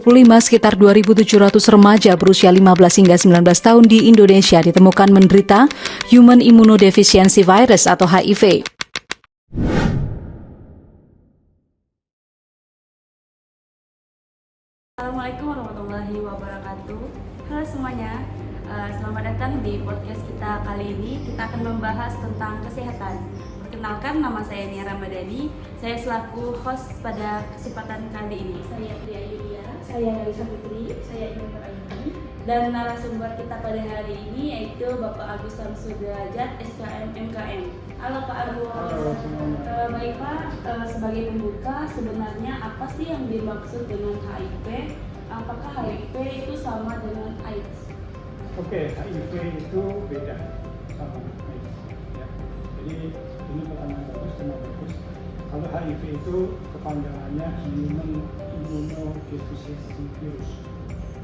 Sekitar 2.700 remaja berusia 15 hingga 19 tahun di Indonesia ditemukan menderita Human Immunodeficiency Virus atau HIV. Assalamualaikum warahmatullahi wabarakatuh. Halo semuanya, selamat datang di podcast kita kali ini. Kita akan membahas tentang kesehatan. Perkenalkan, nama saya Nia Ramadhani. Saya selaku host pada kesempatan kali ini. Saya Priya Yulia, saya Nalisa Putri, saya Ibu Aini. Dan narasumber kita pada hari ini yaitu Bapak Agus Samsudrajat, SKM MKM. Halo Pak Agus. Baik Pak, sebagai pembuka, sebenarnya apa sih yang dimaksud dengan HIV? Apakah HIV itu sama dengan AIDS? Oke, HIV itu beda sama AIDS. Ya. Jadi ini pertanyaan bagus, tema bagus. Kalau HIV itu kepanjangannya Human Immunodeficiency Virus.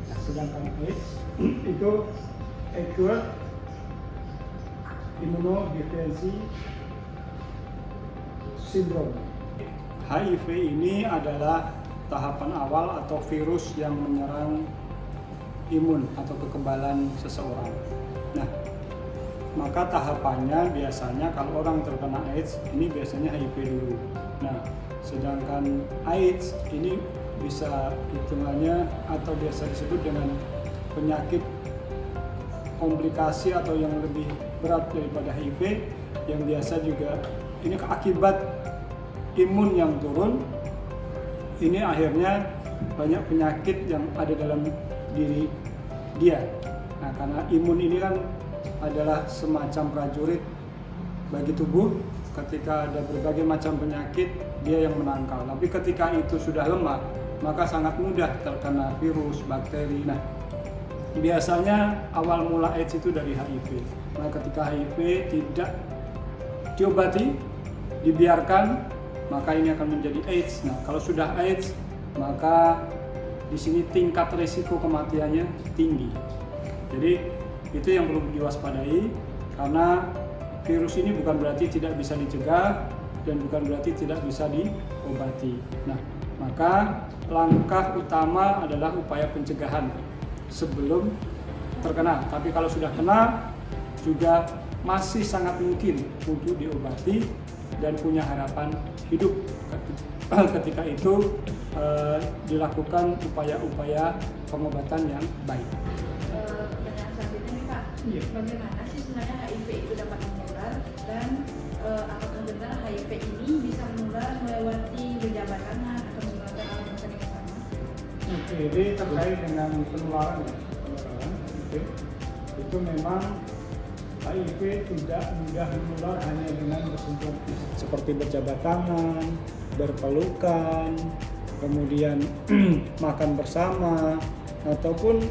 Nah, sedangkan AIDS itu Acquired Immunodeficiency Syndrome. HIV ini adalah tahapan awal atau virus yang menyerang imun atau kekebalan seseorang. Nah, maka tahapannya biasanya kalau orang terkena AIDS ini biasanya HIV dulu. Nah, sedangkan AIDS ini bisa hitungannya atau biasa disebut dengan penyakit komplikasi atau yang lebih berat daripada HIV, yang biasa juga ini akibat imun yang turun. Ini akhirnya banyak penyakit yang ada dalam diri dia. Nah, karena imun ini kan adalah semacam prajurit bagi tubuh. Ketika ada berbagai macam penyakit, dia yang menangkal. Tapi ketika itu sudah lemah, maka sangat mudah terkena virus, bakteri. Nah, biasanya awal mula AIDS itu dari HIV. Nah, ketika HIV tidak diobati, dibiarkan, maka ini akan menjadi AIDS. Nah, kalau sudah AIDS, maka di sini tingkat risiko kematiannya tinggi. Jadi itu yang perlu diwaspadai, karena virus ini bukan berarti tidak bisa dicegah dan bukan berarti tidak bisa diobati. Nah, maka langkah utama adalah upaya pencegahan sebelum terkena. Tapi kalau sudah kena, juga masih sangat mungkin untuk diobati dan punya harapan hidup ketika itu dilakukan upaya-upaya pengobatan yang baik. Pertanyaan selanjutnya nih Pak, bagaimana sih sebenarnya HIV itu dapat menular dan apakah benar HIV ini bisa menular melewati pejabat tangan atau menularkan alat makan yang sama? Oke, jadi terkait dengan penularan HIV, itu memang HIV tidak mudah menular hanya dengan bersentuhan fisik seperti berjabat tangan, berpelukan, kemudian makan bersama, ataupun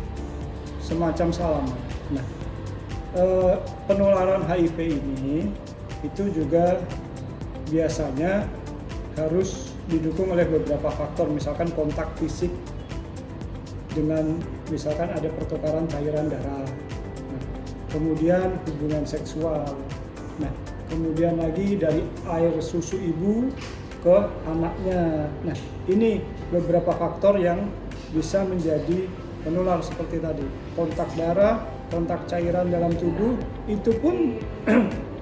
semacam salaman. Nah, penularan HIV ini itu juga biasanya harus didukung oleh beberapa faktor, misalkan kontak fisik dengan misalkan ada pertukaran cairan darah. Kemudian hubungan seksual. Nah, kemudian lagi dari air susu ibu ke anaknya. Nah, ini beberapa faktor yang bisa menjadi penular seperti tadi. Kontak darah, kontak cairan dalam tubuh, itu pun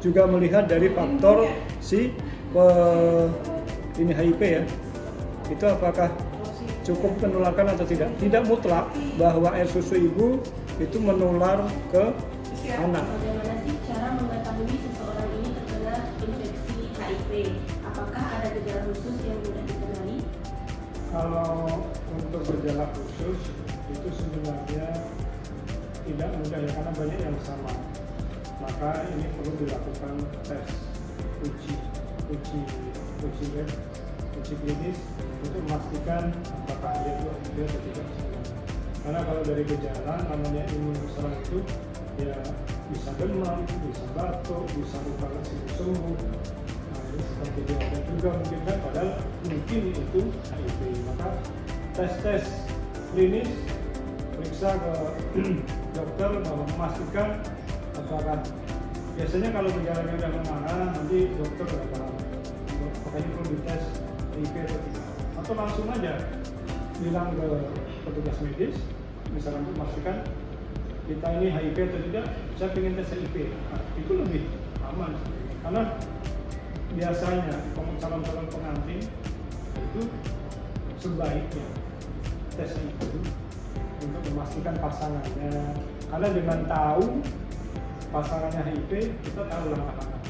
juga melihat dari faktor ini HIV ya. Itu apakah cukup menularkan atau tidak? Tidak mutlak bahwa air susu ibu itu menular ke anak. Bagaimana sih cara mengetahui seseorang ini terkena infeksi HIV? Apakah ada gejala khusus yang mudah dikenali? Kalau untuk gejala khusus itu sebenarnya tidak mudah ya, karena banyak yang sama. Maka ini perlu dilakukan tes uji klinis untuk memastikan apakah dia itu HIV atau tidak. Karena kalau dari gejala namanya imun serang itu ya bisa demam, bisa batuk, bisa luka sembuh. Nah, ini seperti diabetes juga mungkin kan, padahal mungkin itu HIV. Maka tes klinis, periksa ke dokter bahwa memastikan apakah biasanya kalau gejalanya sudah mengarah, nanti dokter akan apakah ini perlu dites HIV atau tidak, atau langsung aja bilang ke petugas medis, misalkan untuk memastikan kita ini HIV atau tidak, saya pengen tes HIV. Nah, itu lebih aman karena biasanya calon-calon pengantin itu sebaiknya tes itu untuk memastikan pasangannya, karena dengan tahu pasangannya HIV kita tahu langkah-langkah.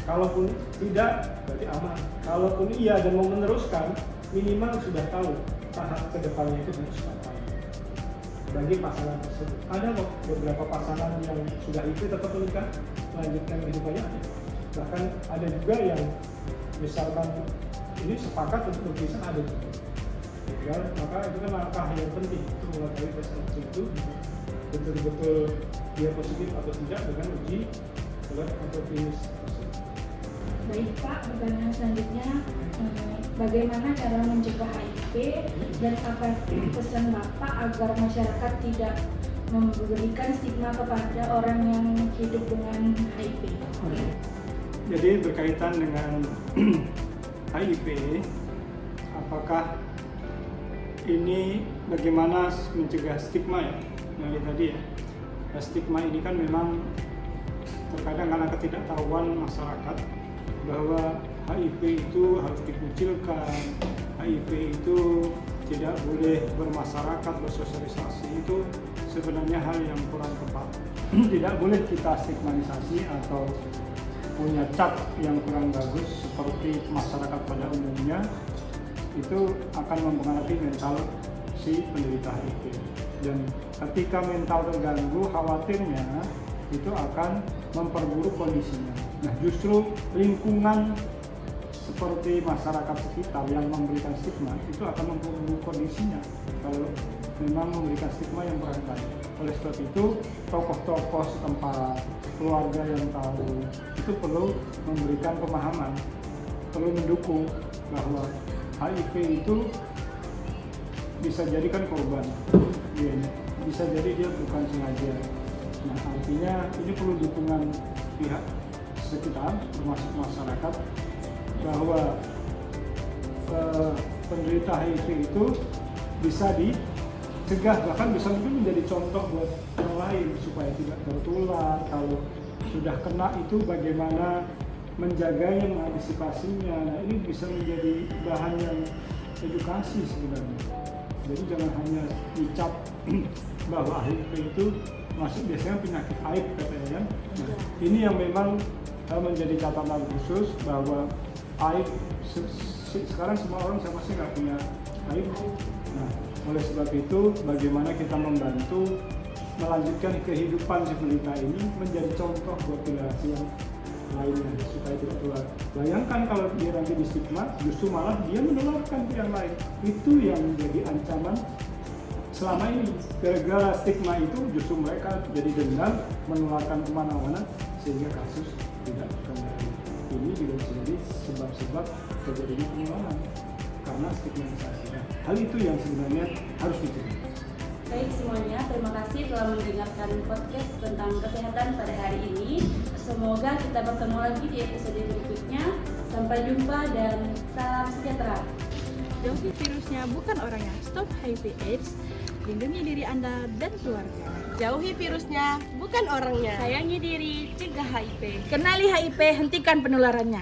Kalaupun tidak berarti aman, kalaupun iya dan mau meneruskan minimal sudah tahu tahap kedepannya itu harus apa bagi pasangan tersebut. Ada kok beberapa pasangan yang sudah HIV tetap menikah melanjutkan kehidupannya, bahkan ada juga yang misalkan ini sepakat untuk berpisah, ada juga. Ya, maka itu kan langkah yang penting untuk mengetahui persepsi itu betul-betul dia positif atau tidak dengan uji lab atau klinis. Baik Pak, pertanyaan selanjutnya, bagaimana cara mencegah HIV dan apa pesan Bapak agar masyarakat tidak memberikan stigma kepada orang yang hidup dengan HIV? Jadi berkaitan dengan HIV, apakah ini bagaimana mencegah stigma ya? Nah, tadi ya, stigma ini kan memang terkadang karena ketidaktahuan masyarakat bahwa HIV itu harus dikucilkan, HIV itu tidak boleh bermasyarakat, bersosialisasi, itu sebenarnya hal yang kurang tepat. Tidak boleh kita stigmatisasi atau punya cap yang kurang bagus seperti masyarakat pada umumnya, itu akan mempengaruhi mental si penderita HIV. Dan ketika mental terganggu, khawatirnya itu akan memperburuk kondisinya. Nah, justru lingkungan seperti masyarakat sekitar yang memberikan stigma itu akan memperburuk kondisinya kalau memang memberikan stigma yang kurang baik. Oleh sebab itu, tokoh-tokoh setempat, keluarga yang tahu itu perlu memberikan pemahaman, perlu mendukung bahwa HIV itu bisa jadi kan korban, bisa jadi dia bukan sengaja. Nah, artinya ini perlu dukungan pihak sekitar, termasuk masyarakat, bahwa penderita HIV itu bisa dicegah, bahkan bisa mungkin menjadi contoh buat yang lain supaya tidak tertular. Kalau sudah kena itu bagaimana menjaganya, mengantisipasinya. Nah, ini bisa menjadi bahan yang edukasi sebenarnya. Jadi jangan hanya dicap bahwa HIV itu masuk biasanya penyakit aib katanya kan. Nah, ini yang memang menjadi catatan khusus bahwa aib sekarang semua orang siapa sih nggak punya aib. Nah, oleh sebab itu bagaimana kita membantu melanjutkan kehidupan si penderita ini menjadi contoh buat generasi yang lainnya supaya tidak keluar. Bayangkan kalau dia nanti di stigma, justru malah dia menularkan ke yang lain. Itu yang menjadi ancaman selama ini. Gara-gara stigma itu justru mereka jadi dendam, menularkan kemana-mana sehingga kasus tidak terkendali. Ini juga bisa jadi sebab-sebab terjadinya penularan karena stigmatisasi. Hal itu yang sebenarnya harus dicegah. Baik semuanya, terima kasih telah mendengarkan podcast tentang kesehatan pada hari ini. Semoga kita bertemu lagi di episode berikutnya. Sampai jumpa dan salam sejahtera. Jauhi virusnya, bukan orangnya. Stop HIV/AIDS. Lindungi diri Anda dan keluarga. Jauhi virusnya, bukan orangnya. Sayangi diri, cegah HIV. Kenali HIV, hentikan penularannya.